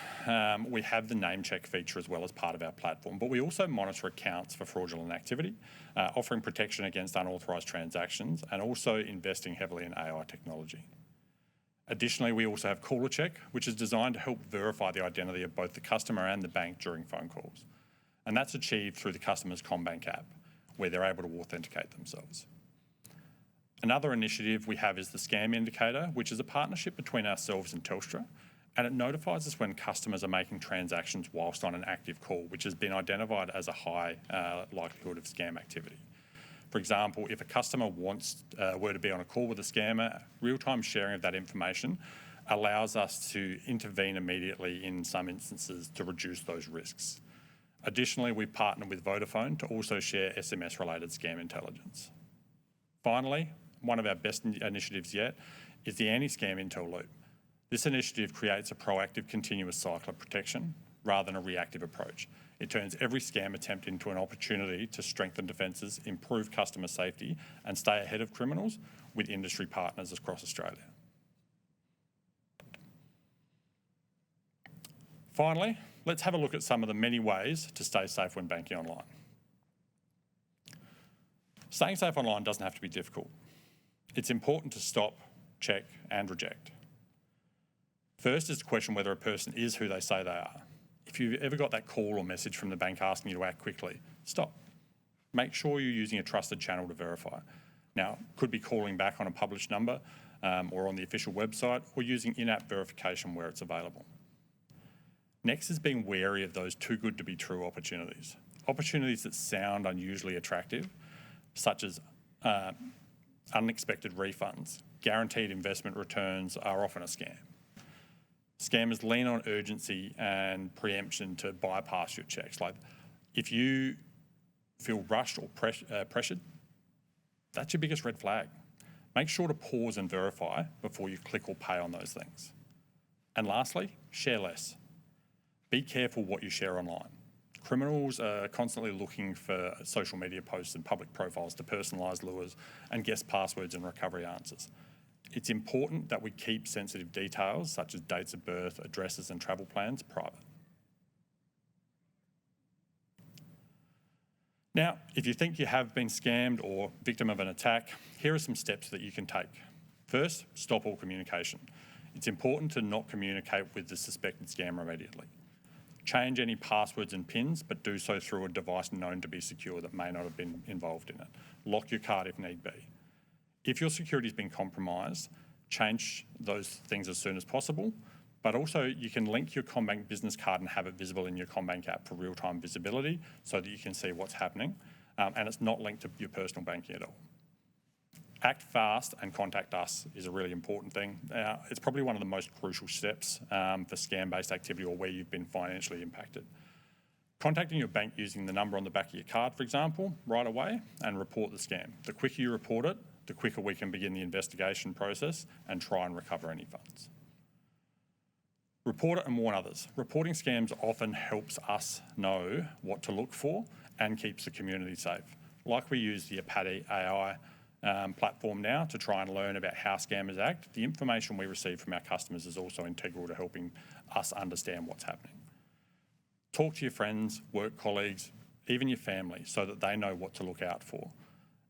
we have the name check feature as well as part of our platform, but we also monitor accounts for fraudulent activity, offering protection against unauthorised transactions and also investing heavily in AI technology. Additionally, we also have Caller Check, which is designed to help verify the identity of both the customer and the bank during phone calls. And that's achieved through the customer's CommBank app, where they're able to authenticate themselves. Another initiative we have is the Scam Indicator, which is a partnership between ourselves and Telstra, and it notifies us when customers are making transactions whilst on an active call, which has been identified as a high likelihood of scam activity. For example, if a customer were to be on a call with a scammer, real-time sharing of that information allows us to intervene immediately in some instances to reduce those risks. Additionally, we've partnered with Vodafone to also share SMS-related scam intelligence. Finally, one of our best initiatives yet is the Anti-Scam Intel Loop. This initiative creates a proactive continuous cycle of protection rather than a reactive approach. It turns every scam attempt into an opportunity to strengthen defences, improve customer safety and stay ahead of criminals with industry partners across Australia. Finally, let's have a look at some of the many ways to stay safe when banking online. Staying safe online doesn't have to be difficult. It's important to stop, check and reject. First is to question whether a person is who they say they are. If you've ever got that call or message from the bank asking you to act quickly, stop. Make sure you're using a trusted channel to verify. Now, could be calling back on a published number or on the official website, or using in-app verification where it's available. Next is being wary of those too good to be true opportunities. Opportunities that sound unusually attractive, such as unexpected refunds, guaranteed investment returns, are often a scam. Scammers lean on urgency and preemption to bypass your checks. Like, if you feel rushed or pressured, that's your biggest red flag. Make sure to pause and verify before you click or pay on those things. And lastly, share less. Be careful what you share online. Criminals are constantly looking for social media posts and public profiles to personalise lures and guess passwords and recovery answers. It's important that we keep sensitive details such as dates of birth, addresses and travel plans private. Now, if you think you have been scammed or victim of an attack, here are some steps that you can take. First, stop all communication. It's important to not communicate with the suspected scammer immediately. Change any passwords and PINs, but do so through a device known to be secure that may not have been involved in it. Lock your card if need be. If your security's been compromised, change those things as soon as possible, but also you can link your CommBank business card and have it visible in your CommBank app for real-time visibility so that you can see what's happening, and it's not linked to your personal banking at all. Act fast and contact us is a really important thing. It's probably one of the most crucial steps for scam-based activity or where you've been financially impacted. Contacting your bank using the number on the back of your card, for example, right away, and report the scam. The quicker you report it, the quicker we can begin the investigation process and try and recover any funds. Report it and warn others. Reporting scams often helps us know what to look for and keeps the community safe. Like we use the Apati AI platform now to try and learn about how scammers act, the information we receive from our customers is also integral to helping us understand what's happening. Talk to your friends, work colleagues, even your family so that they know what to look out for.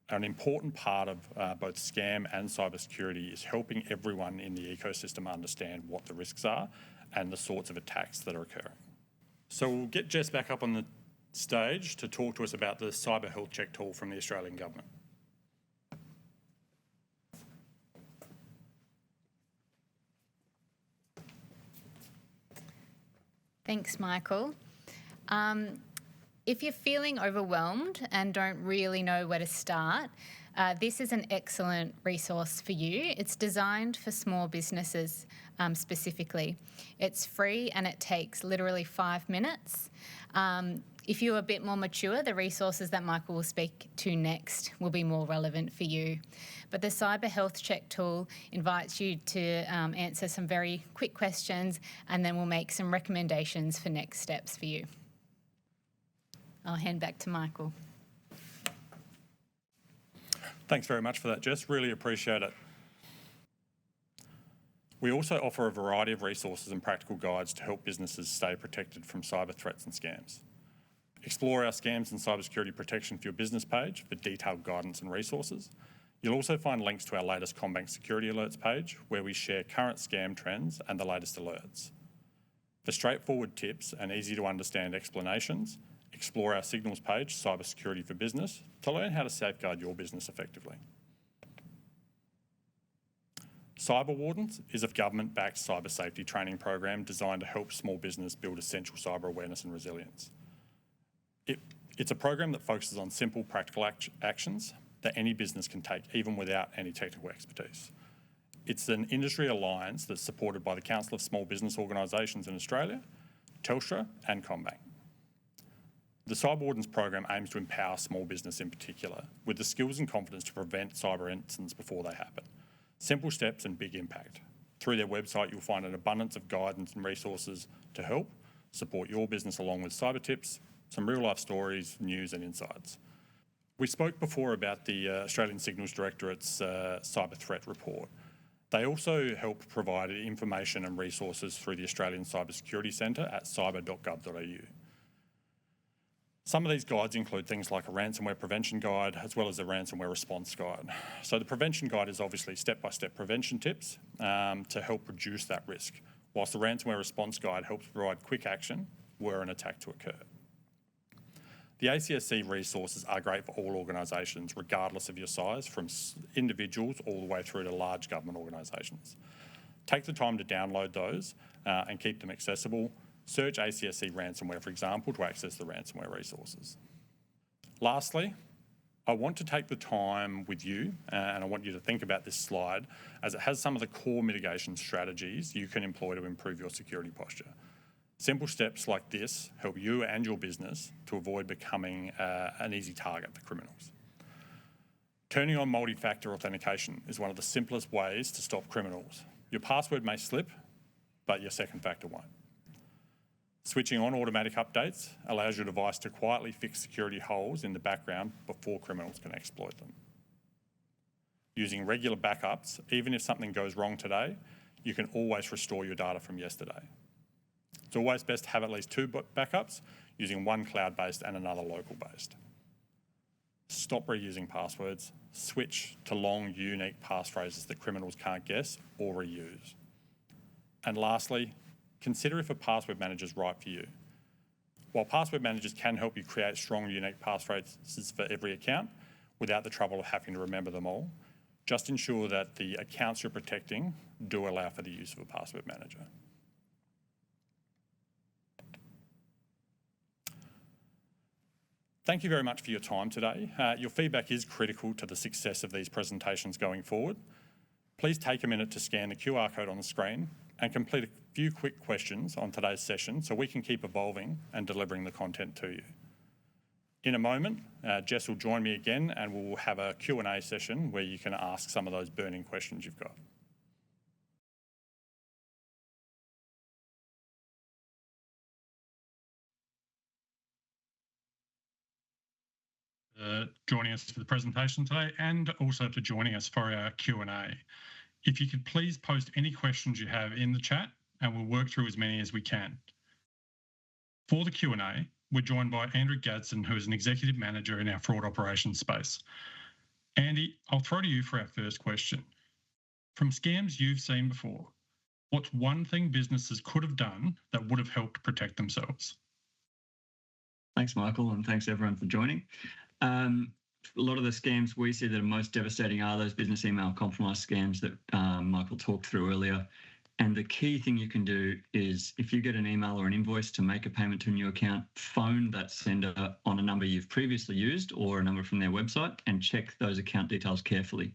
An important part of both scam and cybersecurity is helping everyone in the ecosystem understand what the risks are and the sorts of attacks that are occurring. So we'll get Jess back up on the stage to talk to us about the cyber health check tool from the Australian government. Thanks, Michael. If you're feeling overwhelmed and don't really know where to start, this is an excellent resource for you. It's designed for small businesses specifically. It's free and it takes literally 5 minutes. If you're a bit more mature, the resources that Michael will speak to next will be more relevant for you. But the Cyber Health Check tool invites you to answer some very quick questions, and then we'll make some recommendations for next steps for you. I'll hand back to Michael. Thanks very much for that, Jess. Really appreciate it. We also offer a variety of resources and practical guides to help businesses stay protected from cyber threats and scams. Explore our Scams and Cybersecurity Protection for Your Business page for detailed guidance and resources. You'll also find links to our latest CommBank security alerts page where we share current scam trends and the latest alerts. For straightforward tips and easy to understand explanations, explore our Signals page, Cybersecurity for Business, to learn how to safeguard your business effectively. Cyber Wardens is a government-backed cyber safety training program designed to help small business build essential cyber awareness and resilience. It's a program that focuses on simple, practical actions that any business can take, even without any technical expertise. It's an industry alliance that's supported by the Council of Small Business Organisations in Australia, Telstra and CommBank. The Cyber Wardens program aims to empower small business in particular with the skills and confidence to prevent cyber incidents before they happen. Simple steps and big impact. Through their website, you'll find an abundance of guidance and resources to help support your business along with cyber tips, some real-life stories, news and insights. We spoke before about the Australian Signals Directorate's cyber threat report. They also help provide information and resources through the Australian Cybersecurity Centre at cyber.gov.au. Some of these guides include things like a ransomware prevention guide as well as a ransomware response guide. So the prevention guide is obviously step-by-step prevention tips to help reduce that risk, whilst the ransomware response guide helps provide quick action were an attack to occur. The ACSC resources are great for all organisations, regardless of your size, from individuals all the way through to large government organisations. Take the time to download those and keep them accessible. Search ACSC ransomware, for example, to access the ransomware resources. Lastly, I want to take the time with you, and I want you to think about this slide, as it has some of the core mitigation strategies you can employ to improve your security posture. Simple steps like this help you and your business to avoid becoming an easy target for criminals. Turning on multi-factor authentication is one of the simplest ways to stop criminals. Your password may slip, but your second factor won't. Switching on automatic updates allows your device to quietly fix security holes in the background before criminals can exploit them. Using regular backups, even if something goes wrong today, you can always restore your data from yesterday. It's always best to have at least 2 backups, using one cloud-based and another local-based. Stop reusing passwords. Switch to long, unique passphrases that criminals can't guess or reuse. And lastly, consider if a password manager is right for you. While password managers can help you create strong, unique passphrases for every account without the trouble of having to remember them all, just ensure that the accounts you're protecting do allow for the use of a password manager. Thank you very much for your time today. Your feedback is critical to the success of these presentations going forward. Please take a minute to scan the QR code on the screen and complete a few quick questions on today's session so we can keep evolving and delivering the content to you. In a moment, Jess will join me again and we'll have a Q&A session where you can ask some of those burning questions you've got. Joining us for the presentation today and also for joining us for our Q&A. If you could please post any questions you have in the chat and we'll work through as many as we can. For the Q&A, we're joined by Andrew Gadsen, who is an Executive Manager in our fraud operations space. Andy, I'll throw to you for our first question. From scams you've seen before, what's one thing businesses could have done that would have helped protect themselves? Thanks, Michael, and thanks everyone for joining. A lot of the scams we see that are most devastating are those business email compromise scams that Michael talked through earlier. And the key thing you can do is if you get an email or an invoice to make a payment to a new account, phone that sender on a number you've previously used or a number from their website and check those account details carefully.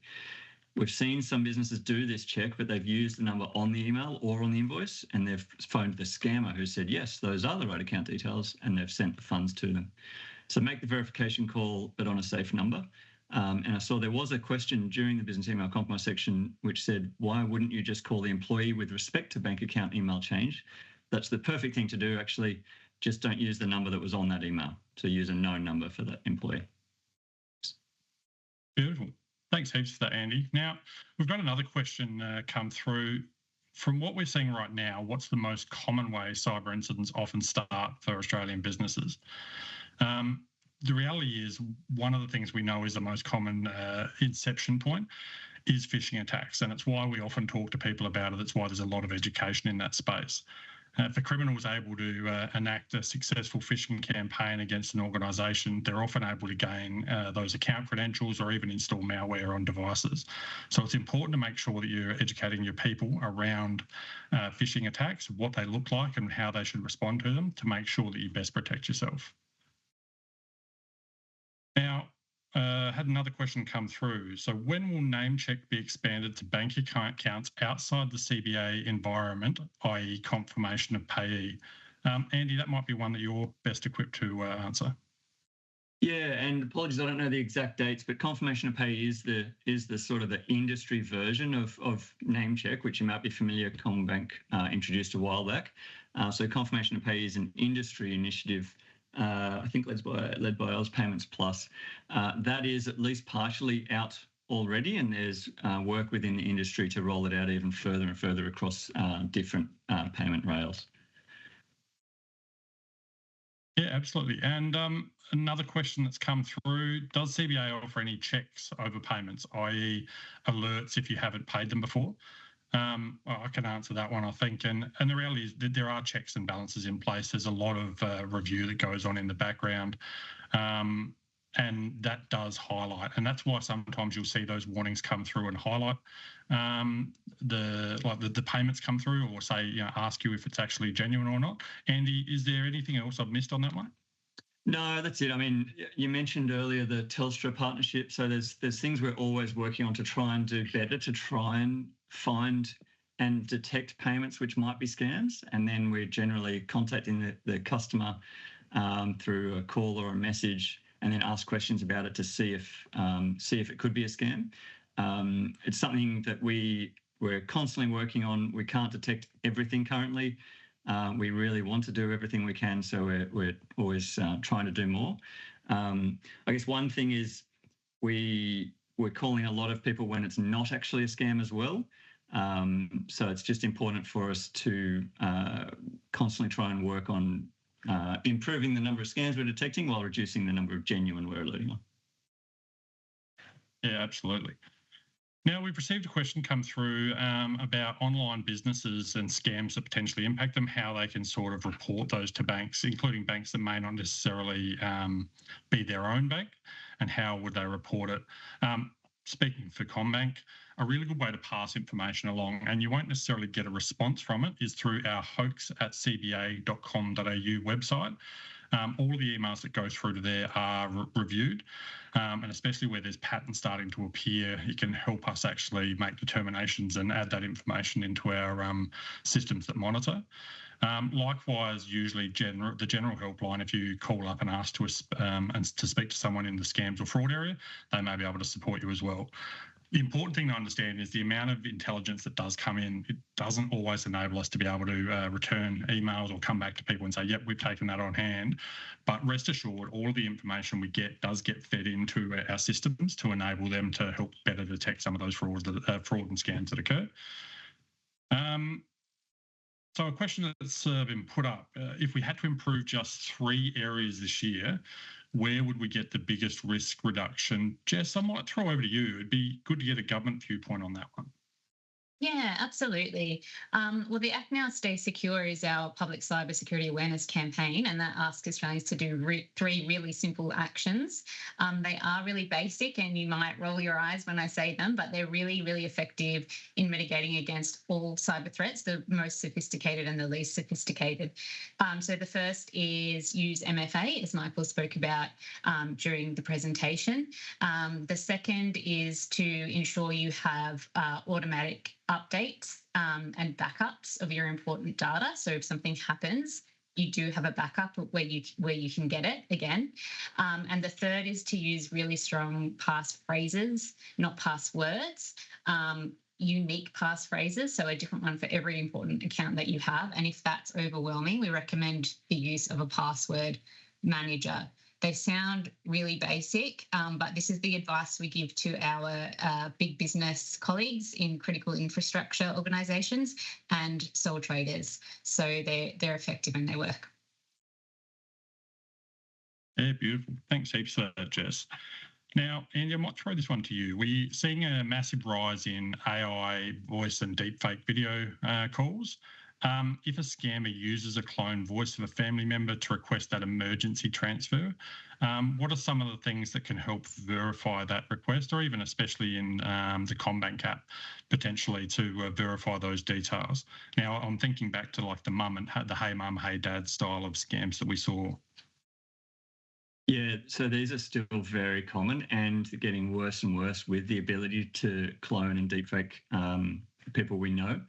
We've seen some businesses do this check, but they've used the number on the email or on the invoice, and they've phoned the scammer who said, yes, those are the right account details, and they've sent the funds to them. So make the verification call, but on a safe number. And I saw there was a question during the business email compromise section which said, why wouldn't you just call the employee with respect to bank account email change? That's the perfect thing to do, actually. Just don't use the number that was on that email. So use a known number for that employee. Beautiful. Thanks heaps for that, Andy. Now, we've got another question come through. From what we're seeing right now, what's the most common way cyber incidents often start for Australian businesses? The reality is one of the things we know is the most common inception point is phishing attacks, and it's why we often talk to people about it. That's why there's a lot of education in that space. If a criminal is able to enact a successful phishing campaign against an organisation, they're often able to gain those account credentials or even install malware on devices. So it's important to make sure that you're educating your people around phishing attacks, what they look like and how they should respond to them to make sure that you best protect yourself. Now, had another question come through. So when will NameCheck be expanded to bank accounts outside the CBA environment, i.e. confirmation of payee? Andy, that might be one that you're best equipped to answer. Yeah, and apologies, I don't know the exact dates, but confirmation of payee is the sort of the industry version of NameCheck, which you might be familiar. CommBank introduced a while back. So confirmation of payee is an industry initiative. I think led by Oz Payments Plus. That is at least partially out already, and there's work within the industry to roll it out even further and further across different payment rails. Yeah, absolutely. And another question that's come through, does CBA offer any checks over payments, i.e. alerts if you haven't paid them before? Well, I can answer that one, I think. And the reality is that there are checks and balances in place. There's a lot of review that goes on in the background. And that does highlight, and that's why sometimes you'll see those warnings come through and highlight the payments come through, or say, ask you if it's actually genuine or not. Andy, is there anything else I've missed on that one? No, that's it. I mean, you mentioned earlier the Telstra partnership. So there's things we're always working on to try and do better, to try and find and detect payments which might be scams. And then we're generally contacting the customer through a call or a message, and then ask questions about it to see if it could be a scam. It's something that we're constantly working on. We can't detect everything currently. We really want to do everything we can, so we're always trying to do more. I guess one thing is we're calling a lot of people when it's not actually a scam as well. So it's just important for us to constantly try and work on improving the number of scams we're detecting while reducing the number of genuine we're alerting on. Yeah, absolutely. Now, we've received a question come through about online businesses and scams that potentially impact them, how they can sort of report those to banks, including banks that may not necessarily be their own bank, and how would they report it. Speaking for CommBank, a really good way to pass information along, and you won't necessarily get a response from it, is through our hoax@cba.com.au website. All of the emails that go through to there are reviewed, and especially where there's patterns starting to appear, it can help us actually make determinations and add that information into our systems that monitor. Likewise, usually the general helpline, if you call up and ask to speak to someone in the scams or fraud area, they may be able to support you as well. The important thing to understand is the amount of intelligence that does come in, it doesn't always enable us to be able to return emails or come back to people and say, yep, we've taken that on hand. But rest assured, all of the information we get does get fed into our systems to enable them to help better detect some of those fraud and scams that occur. So a question that's been put up, if we had to improve just 3 areas this year, where would we get the biggest risk reduction? Jess, I might throw over to you. It'd be good to get a government viewpoint on that one. Yeah, absolutely. Well, the Act Now Stay Secure is our public cybersecurity awareness campaign, and that asks Australians to do 3 really simple actions. They are really basic, and you might roll your eyes when I say them, but they're really, really effective in mitigating against all cyber threats, the most sophisticated and the least sophisticated. So the first is use MFA, as Michael spoke about during the presentation. The second is to ensure you have automatic updates and backups of your important data. So if something happens, you do have a backup where you can get it again. And the third is to use really strong passphrases, not passwords. Unique passphrases, so a different one for every important account that you have. And if that's overwhelming, we recommend the use of a password manager. They sound really basic, but this is the advice we give to our big business colleagues in critical infrastructure organisations and sole traders. So they're effective and they work. Yeah, beautiful. Thanks heaps for that, Jess. Now, Andy, I might throw this one to you. We're seeing a massive rise in AI voice and deepfake video calls. If a scammer uses a cloned voice of a family member to request that emergency transfer, what are some of the things that can help verify that request, or even especially in the CommBank app, potentially to verify those details? Now, I'm thinking back to like the hey mum, hey dad style of scams that we saw. Yeah, so these are still very common and getting worse and worse with the ability to clone and deepfake people we know.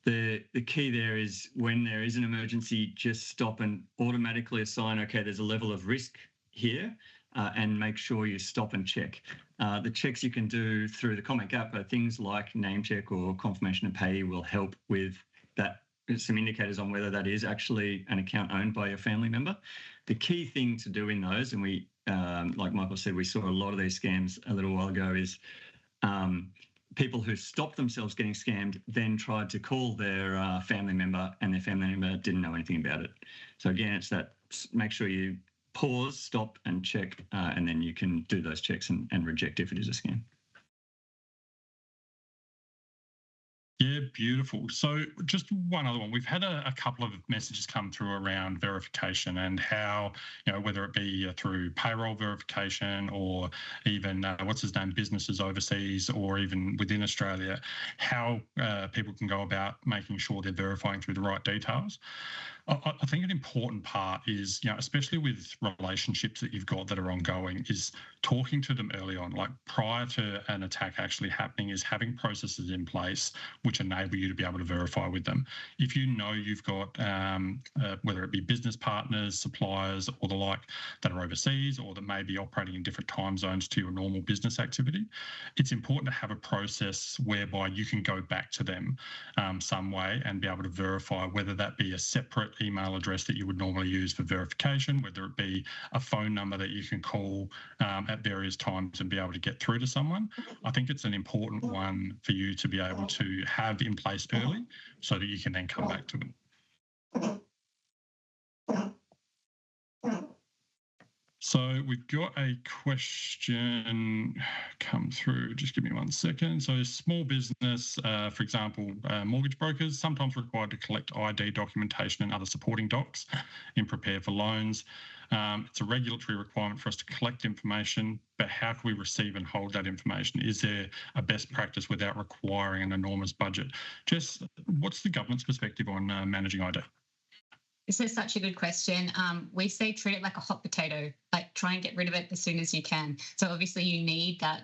The key there is when there is an emergency, just stop and automatically assign, okay, there's a level of risk here, and make sure you stop and check. The checks you can do through the CommBank app are things like name check or confirmation of payee will help with that, some indicators on whether that is actually an account owned by your family member. The key thing to do in those, and we, like Michael said, we saw a lot of these scams a little while ago, is people who stopped themselves getting scammed then tried to call their family member, and their family member didn't know anything about it. So again, it's that, make sure you pause, stop and check, and then you can do those checks and reject if it is a scam. Yeah, beautiful. So just one other one. We've had a couple of messages come through around verification and how, whether it be through payroll verification or even, businesses overseas or even within Australia, how people can go about making sure they're verifying through the right details. I think an important part is, especially with relationships that you've got that are ongoing, is talking to them early on, like prior to an attack actually happening, is having processes in place which enable you to be able to verify with them. If you know you've got, whether it be business partners, suppliers, or the like that are overseas or that may be operating in different time zones to your normal business activity, it's important to have a process whereby you can go back to them some way and be able to verify, whether that be a separate email address that you would normally use for verification, whether it be a phone number that you can call at various times and be able to get through to someone. I think it's an important one for you to be able to have in place early so that you can then come back to them. So we've got a question come through. Just give me 1 second. So small business, for example, mortgage brokers, sometimes required to collect ID documentation and other supporting docs in prepare for loans. It's a regulatory requirement for us to collect information, but how can we receive and hold that information? Is there a best practice without requiring an enormous budget? Jess, what's the government's perspective on managing ID? This is such a good question. We say treat it like a hot potato, like try and get rid of it as soon as you can. So obviously you need that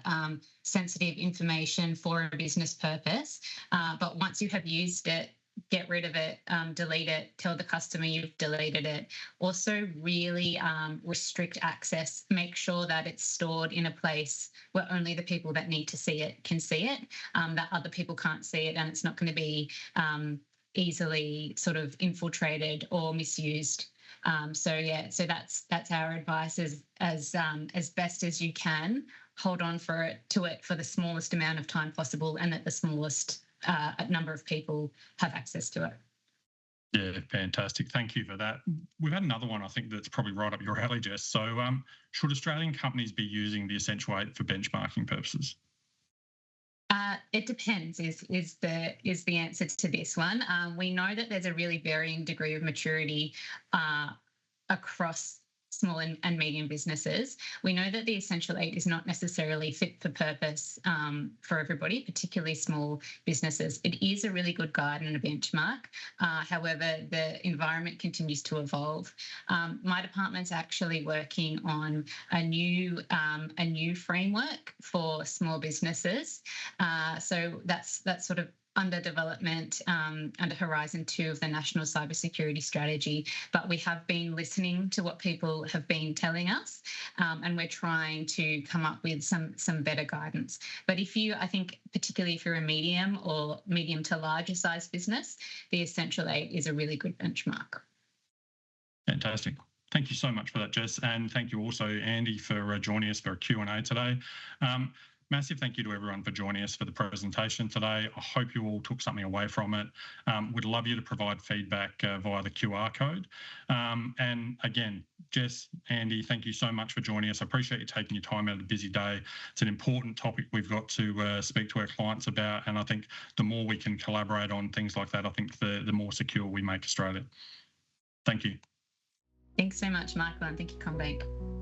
sensitive information for a business purpose. But once you have used it, get rid of it, delete it, tell the customer you've deleted it. Also really restrict access. Make sure that it's stored in a place where only the people that need to see it can see it, that other people can't see it, and it's not going to be easily sort of infiltrated or misused. So that's our advice: as best as you can, hold on to it for the smallest amount of time possible, and that the smallest number of people have access to it. Yeah, fantastic. Thank you for that. We've had another one, I think, that's probably right up your alley, Jess. So should Australian companies be using the Essential 8 for benchmarking purposes? It depends is the answer to this one. We know that there's a really varying degree of maturity across small and medium businesses. We know that the Essential 8 is not necessarily fit for purpose for everybody, particularly small businesses. It is a really good guide and a benchmark. However, the environment continues to evolve. My department's actually working on a new framework for small businesses. So that's sort of under development under Horizon 2 of the National Cybersecurity Strategy. But we have been listening to what people have been telling us, and we're trying to come up with some better guidance. But I think particularly if you're a medium or medium to larger size business, the Essential 8 is a really good benchmark. Fantastic. Thank you so much for that, Jess. And thank you also, Andy, for joining us for a Q&A today. Massive thank you to everyone for joining us for the presentation today. I hope you all took something away from it. We'd love you to provide feedback via the QR code. And again, Jess, Andy, thank you so much for joining us. I appreciate you taking your time out of a busy day. It's an important topic we've got to speak to our clients about. And I think the more we can collaborate on things like that, I think the more secure we make Australia. Thank you. Thanks so much, Michael, and thank you, CommBank.